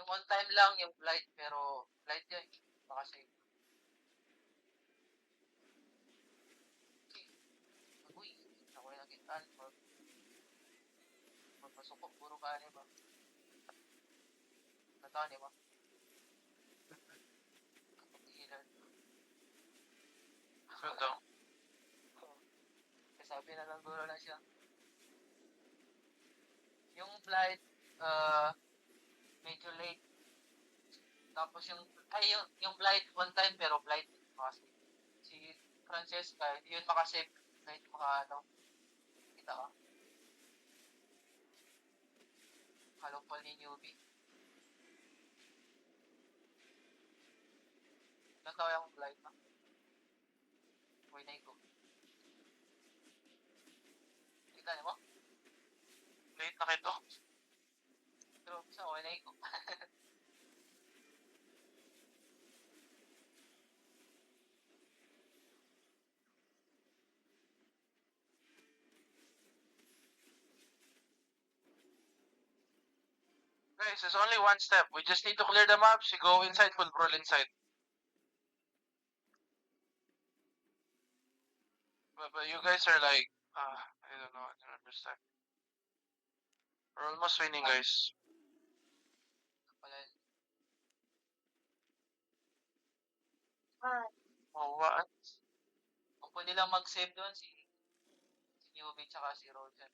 on time lang yung flight, pero flight yan. Baka save. Uy, ako yung nakitaan. Magpasok ko, puro kanin ba? Natani ba? Kapagilan. Ganda. Sabi na lang guro na siya. Yung flight, medyo late. Tapos yung flight on time, pero flight makasave. Si Francesca, hindi yun makasave. Kahit kita ka. Kalupal ni newbie. Ilan tao yung flight na? Uy, na ko. Kita niyo mo? Late na kito. Pero sa uwi na ko. Guys, it's only one step. We just need to clear the maps. You go inside, full brawl inside. But you guys are like, I don't know, I don't understand. We're almost winning, guys. Oh, what? Kung pwede lang mag-save doon si newbie tsaka si Roger.